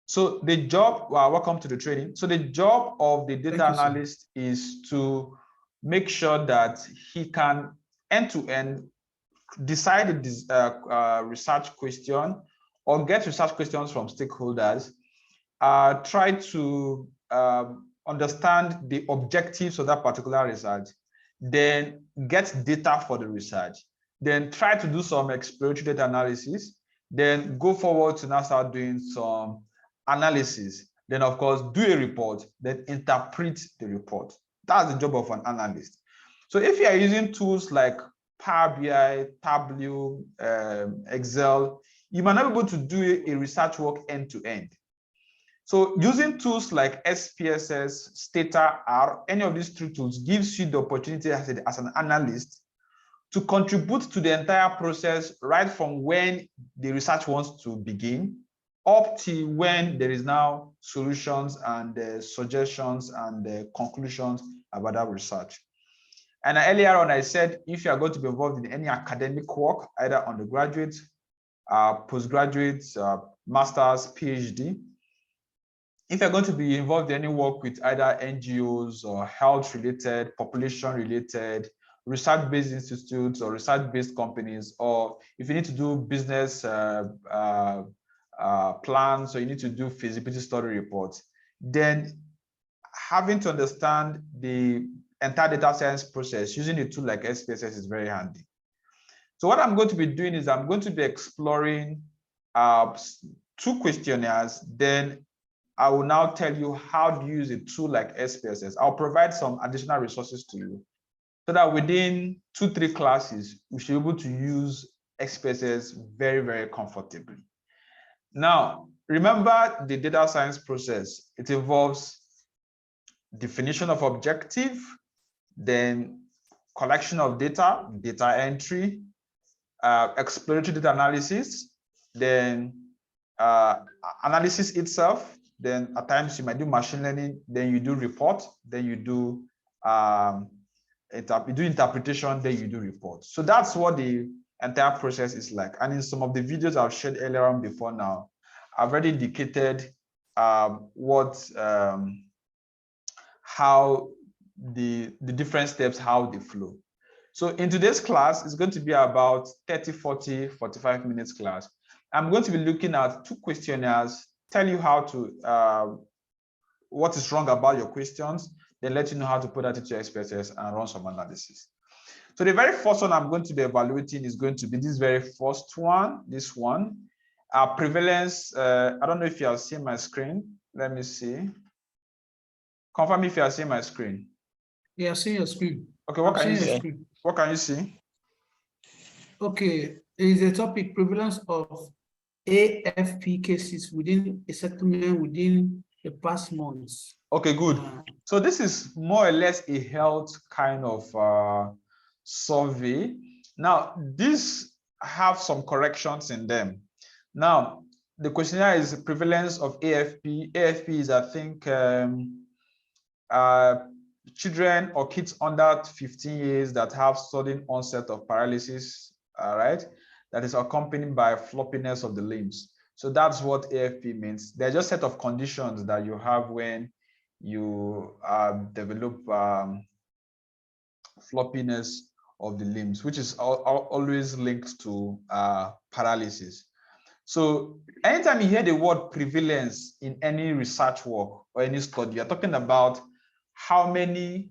So the job, welcome to the training. So the job of the data analyst is to make sure that he can end-to-end decide the research question or get research questions from stakeholders, try to understand the objectives of that particular research, then get data for the research, then try to do some exploratory data analysis, then go forward to now start doing some analysis, then of course do a report, then interpret the report. That's the job of an analyst. So if you are using tools like Power BI, Tableau, Excel, you might not be able to do a research work end to end. So using tools like SPSS, Stata, R, any of these three tools gives you the opportunity as an analyst to contribute to the entire process, right from when the research wants to begin up to when there is now solutions and suggestions and conclusions about that research. And earlier on, I said, if you are going to be involved in any academic work, either undergraduate, postgraduate, master's, PhD, if you're going to be involved in any work with either NGOs or health-related, population-related, research-based institutes or research-based companies, or if you need to do business plans, or you need to do feasibility study reports, then having to understand the entire data science process using a tool like SPSS is very handy. So what I'm going to be doing is I'm going to be exploring 2 questionnaires. Then I will now tell you how to use a tool like SPSS. I'll provide some additional resources to you so that within 2-3 classes, we should be able to use SPSS very, very comfortably. Now, remember the data science process. It involves definition of objective, then collection of data, data entry, exploratory data analysis, then analysis itself. Then at times you might do machine learning, then you do report, then you do interpretation, then you do report. So that's what the entire process is like. And in some of the videos I've shared earlier on before now, I've already indicated how the different steps, how they flow. So in today's class, it's going to be about 30, 40, 45 minutes class. I'm going to be looking at 2 questionnaires, tell you how to, what is wrong about your questions, then let you know how to put that into your SPSS and run some analysis. So the very first one I'm going to be evaluating is going to be this very first one, this one. Prevalence, I don't know if you are seeing my screen. Let me see. Confirm if you are seeing my screen. Yeah, I see your screen. Okay, what can you see? What can you see? Okay, is the topic prevalence of AFP cases within a settlement within the past months. Okay, good. So this is more or less a health kind of survey. Now, these have some corrections in them. Now, the questionnaire is prevalence of AFP. AFP is, I think, children or kids under 15 years that have sudden onset of paralysis, right? That is accompanied by floppiness of the limbs. So that's what AFP means. They're just a set of conditions that you have when you develop floppiness of the limbs, which is always linked to paralysis. So anytime you hear the word prevalence in any research work or any study, you're talking about how many,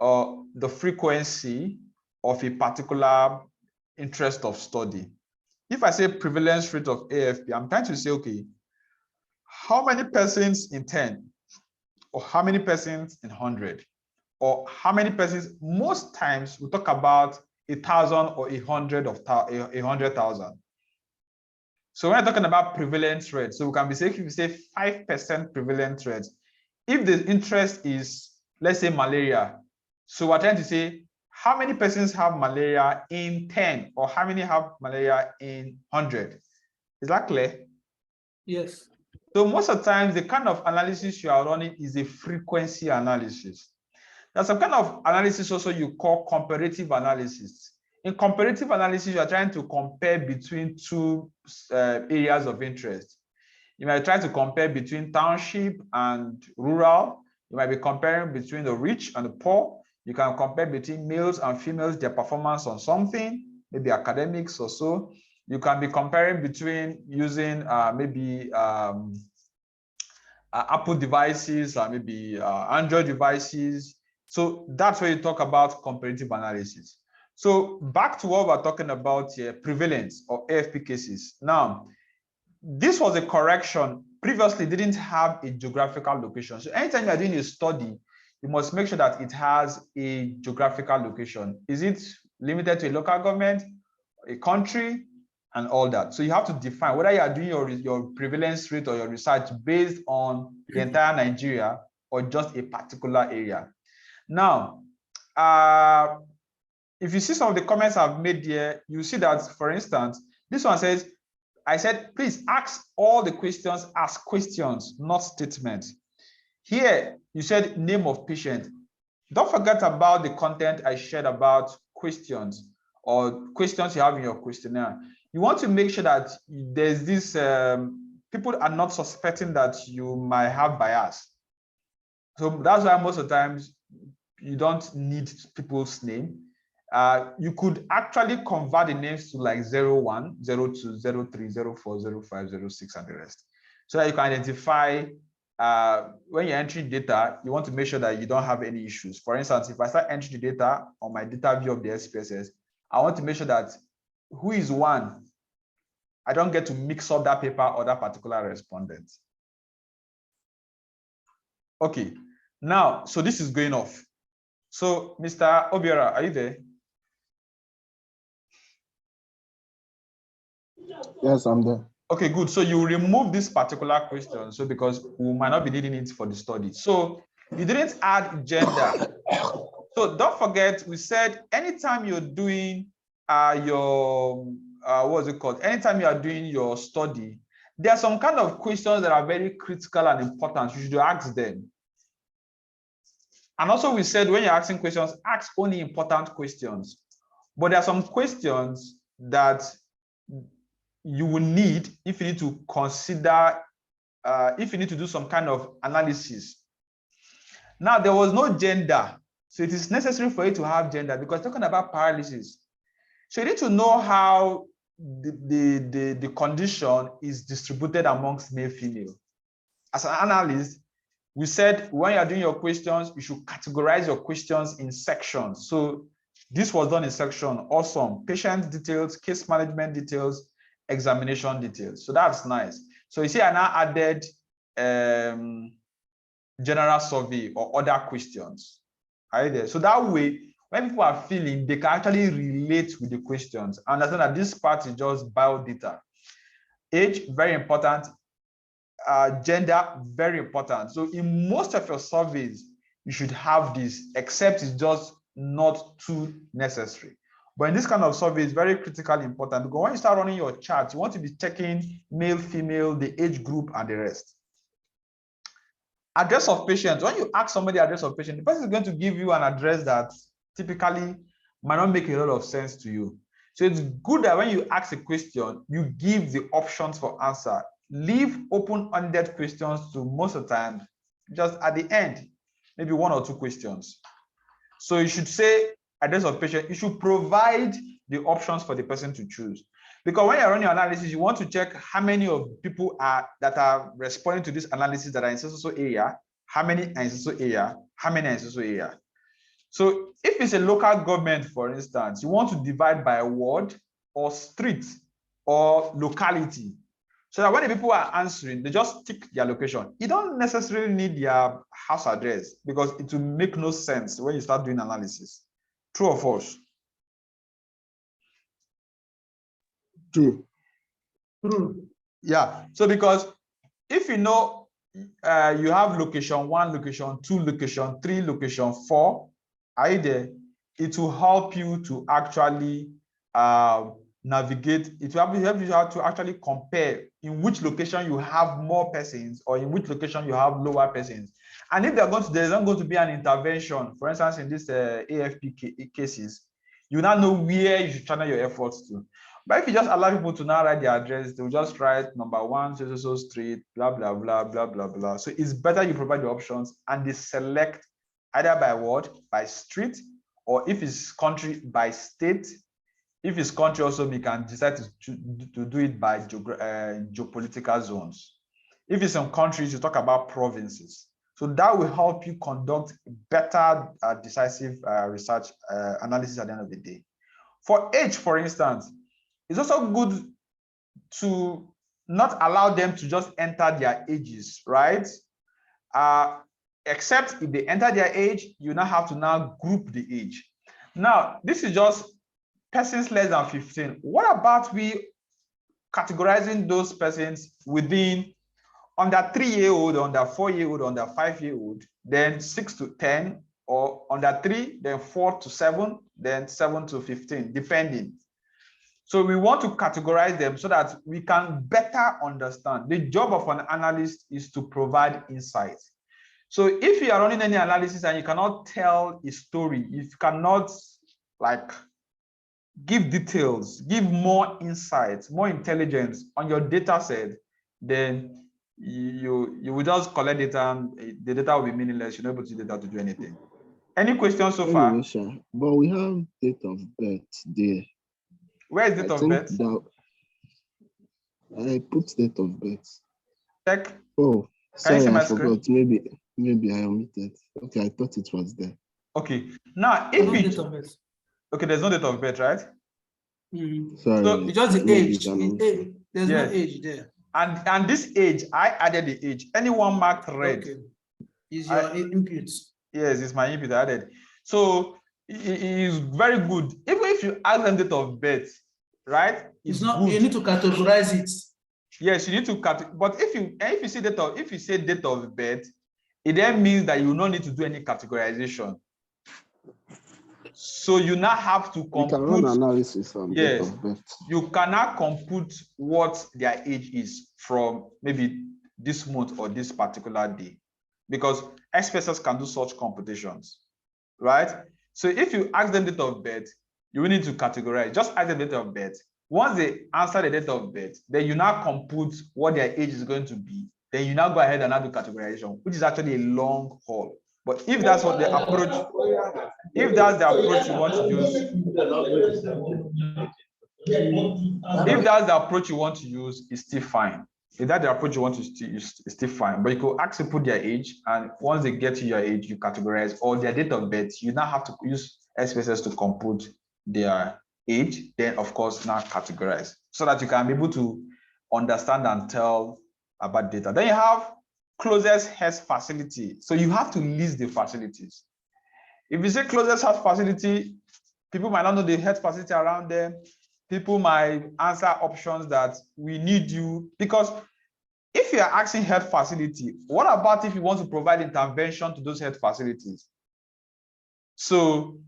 the frequency of a particular interest of study. If I say prevalence rate of AFP, I'm trying to say, okay, how many persons in 10, or how many persons in 100, or how many persons? Most times we talk about 1,000 or 100,000. So when we're talking about prevalence rate, so we can be saying, if you say 5% prevalence rate, if the interest is, let's say, malaria, so we're trying to say how many persons have malaria in 10, or how many have malaria in 100. Is that clear? Yes. So most of the time, the kind of analysis you are running is a frequency analysis. There's some kind of analysis also you call comparative analysis. In comparative analysis, you are trying to compare between 2 areas of interest. You might try to compare between township and rural. You might be comparing between the rich and the poor. You can compare between males and females, their performance on something, maybe academics or so. You can be comparing between using maybe Apple devices or maybe Android devices. So that's where you talk about comparative analysis. So back to what we're talking about here, prevalence or AFP cases. Now, this was a correction. Previously, didn't have a geographical location. So anytime you're doing a study, you must make sure that it has a geographical location. Is it limited to a local government, a country, and all that? So you have to define whether you are doing your prevalence rate or your research based on the entire Nigeria or just a particular area. Now, if you see some of the comments I've made here, you see that, for instance, this one says, I said, please ask all the questions as questions, not statements. Here, you said name of patient. Don't forget about the content I shared about questions or questions you have in your questionnaire. You want to make sure that there's this, people are not suspecting that you might have bias. So that's why most of the times you don't need people's name. You could actually convert the names to like 01, 02, 03, 04, 05, 06, and the rest. So that you can identify when you're entering data, you want to make sure that you don't have any issues. For instance, if I start entering the data on my data view of the SPSS, I want to make sure that who is one, I don't get to mix up that paper or that particular respondent. Okay, now, so this is going off. So Mr. Obiora, are you there? Yes, I'm there. Okay, good. So you remove this particular question, so because we might not be needing it for the study. So you didn't add gender. So don't forget, we said anytime you're doing what's it called? Anytime you are doing your study, there are some kind of questions that are very critical and important. You should ask them. And also we said when you're asking questions, ask only important questions. But there are some questions that you will need if you need to consider, if you need to do some kind of analysis. Now, there was no gender. So it is necessary for you to have gender because talking about paralysis. So you need to know how the condition is distributed amongst male, female. As an analyst, we said when you are doing your questions, you should categorize your questions in sections. So this was done in section. Awesome. Patient details, case management details, examination details. So that's nice. So you see, I now added general survey or other questions. Right there. So that way, when people are feeling, they can actually relate with the questions. Understand that this part is just biodata. Age, very important. Gender, very important. So in most of your surveys, you should have this, except it's just not too necessary. But in this kind of survey, it's very critically important because when you start running your chart, you want to be checking male, female, the age group, and the rest. Address of patient. When you ask somebody address of patient, the person is going to give you an address that typically might not make a lot of sense to you. So it's good that when you ask a question, you give the options for answer. Leave open-ended questions to most of the time, just at the end, maybe one or two questions. So you should say address of patient. You should provide the options for the person to choose. Because when you're running your analysis, you want to check how many of people that are responding to this analysis that are in so area, how many are in so area, how many are in so area. So if it's a local government, for instance, you want to divide by ward or street or locality. So that when the people are answering, they just tick their location. You don't necessarily need their house address because it will make no sense when you start doing analysis. True or false? True. True. Yeah. So because if you know you have location 1, location 2, location 3, location 4, are you there? It will help you to actually navigate. It will help you to actually compare in which location you have more persons or in which location you have lower persons. And if there's not going to be an intervention, for instance, in this AFP cases, you now know where you should channel your efforts to. But if you just allow people to now write their address, they'll just write number 1, so street, blah, blah, blah, blah, blah, blah. So it's better you provide the options and they select either by word, by street, or if it's country, by state. If it's country also, we can decide to do it by geopolitical zones. If it's some countries, you talk about provinces. So that will help you conduct better decisive research analysis at the end of the day. For age, for instance, it's also good to not allow them to just enter their ages, right? Except if they enter their age, you now have to now group the age. Now, this is just persons less than 15. What about we categorizing those persons within under 3-year-old, under 4-year-old, under 5-year-old, then 6 to 10, or under 3, then 4 to 7, then 7 to 15, depending. So we want to categorize them so that we can better understand. The job of an analyst is to provide insight. So if you are running any analysis and you cannot tell a story, if you cannot like give details, give more insights, more intelligence on your data set, then you will just collect data and the data will be meaningless. You're not able to use data to do anything. Any questions so far? Anyway, sir, but we have date of birth there. Where is date of birth? I put date of birth. Check. Oh, Can you see sorry, my I forgot. Maybe I omitted. Okay, I thought it was there. Okay. Now, if No it date of birth. okay, there's no date of birth, right? Sorry. So It's just the maybe age. There's Yes. no age there. And this age, I added the age. Anyone marked red? Okay. Is your input? Yes, it's my input added. So it is very good. Even if you add them date of birth, right? It's not. good. You need to categorize it. Yes, you need to but if you say date of birth, it then means that you will not need to do any categorization. So you now have to compute. You can run analysis on date of birth. You cannot compute what their age is from maybe this month or this particular day, because SPSS can do such computations, right? So if you ask them date of birth, you will need to categorize. Just ask them date of birth. Once they answer the date of birth, then you now compute what their age is going to be. Then you now go ahead and now do categorization, which is actually a long haul. But if that's what the approach, if that's the approach you want to use, if that's the approach you want to use, it's still fine. If that's the approach you want to use, it's still fine. But you could actually put their age, and once they get to your age, you categorize, or their date of birth. You now have to use SPSS to compute their age, then of course now categorize, so that you can be able to understand and tell about data. Then you have closest health facility. So you have to list the facilities. If you say closest health facility, people might not know the health facility around them. People might answer options that we need you, because if you are asking health facility, what about if you want to provide intervention to those health facilities? So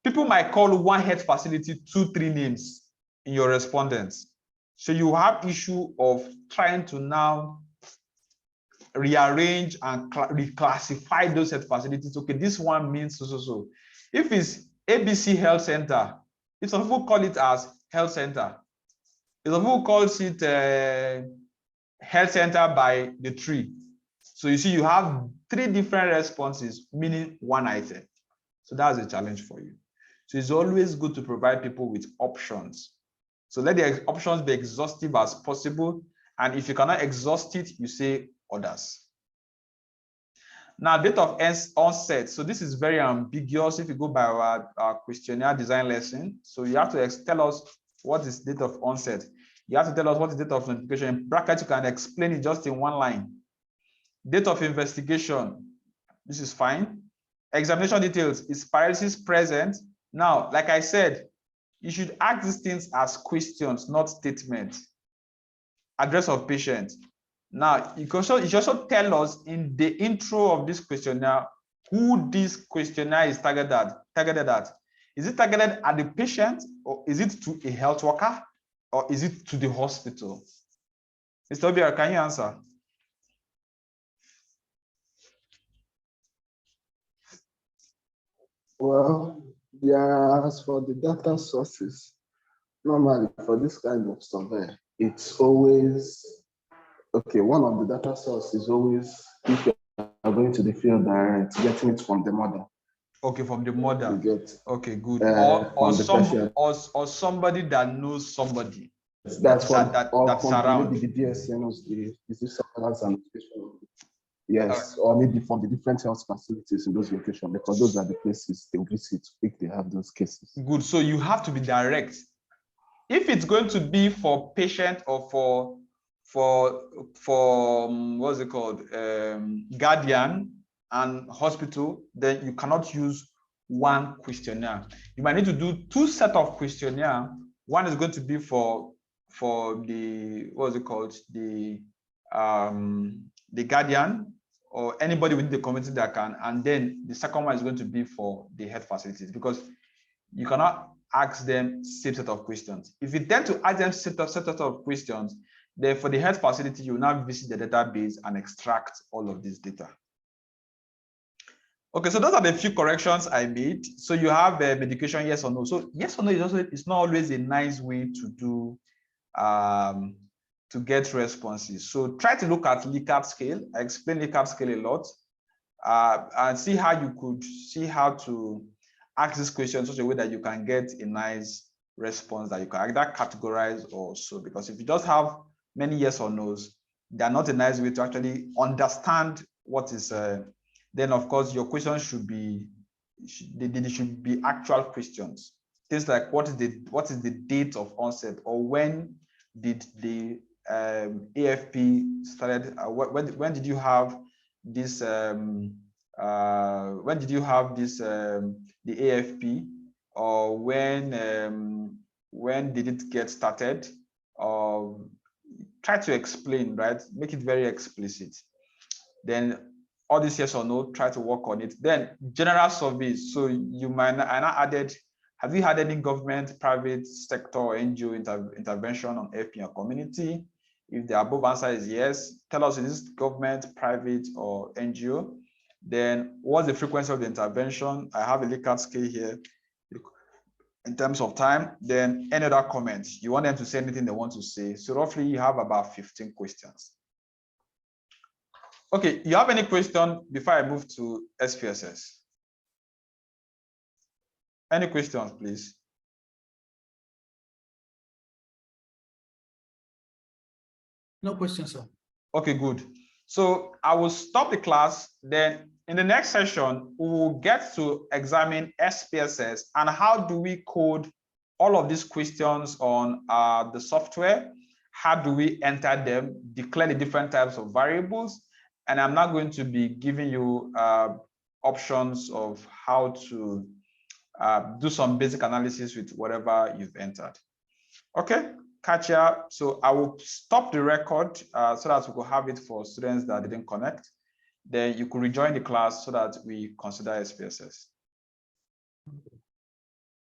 people might call one health facility 2-3 names in your respondents. So you have issue of trying to now rearrange and reclassify those health facilities. Okay, this one means so. If it's ABC Health Center, if some people call it as health center, if some people call it health center by the tree. So you see, you have 3 different responses, meaning one item. So that's a challenge for you. So it's always good to provide people with options. So let the options be exhaustive as possible. And if you cannot exhaust it, you say others. Now, date of onset. So this is very ambiguous if you go by our questionnaire design lesson. So you have to tell us what is date of onset. You have to tell us what is date of notification. In brackets, you can explain it just in one line. Date of investigation. This is fine. Examination details. Is paralysis present? Now, like I said, you should ask these things as questions, not statements. Address of patient. Now, you should also tell us in the intro of this questionnaire who this questionnaire is targeted at. Is it targeted at the patient, or is it to a health worker, or is it to the hospital? Mr. Obiara, can you answer? Well, as for the data sources, normally for this kind of survey, it's always, okay, one of the data source is always, if you are going to the field direct, getting it from the model. Okay, from the model. You get, okay, good. Or somebody that knows somebody. That's from, that's from around. maybe the DSN, is this surveillance and notification? Yes, or maybe from the different health facilities in those locations, because those are the places they visit if they have those cases. Good. So you have to be direct. If it's going to be for patient or for what's it called, guardian and hospital, then you cannot use one questionnaire. You might need to do two sets of questionnaire. One is going to be for the, what's it called, the guardian or anybody within the community that can, and then the second one is going to be for the health facilities, because you cannot ask them same set of questions. If you tend to ask them set of questions, then for the health facility, you will now visit the database and extract all of this data. Okay, so those are the few corrections I made. So you have medication, yes or no. So yes or no is also, it's not always a nice way to do to get responses. So try to look at Likert scale. I explained Likert scale a lot, and see how you could see how to ask this question in such a way that you can get a nice response that you can either categorize or so. Because if you just have many yes or no's, they're not a nice way to actually understand what is. Then of course your questions should be actual questions. Things like what is the date of onset, or when did the AFP started? When did you have this? When did you have this the AFP, or when did it get started? Try to explain, right? Make it very explicit. Then all this yes or no, try to work on it. Then general surveys. So you might not, I added, have you had any government, private sector, or NGO intervention on AFP in your community? If the above answer is yes, tell us, is this government, private, or NGO? Then what's the frequency of the intervention? I have a Likert scale here in terms of time. Then any other comments? You want them to say anything they want to say. So roughly you have about 15 questions. Okay, you have any question before I move to SPSS? Any questions, please? No questions, sir. Okay, good. So I will stop the class. Then in the next session, we will get to examine SPSS and how do we code all of these questions on the software. How do we enter them, declare the different types of variables? And I'm not going to be giving you options of how to do some basic analysis with whatever you've entered. Okay, catch ya. So I will stop the record so that we could have it for students that didn't connect. Then you could rejoin the class so that we consider SPSS.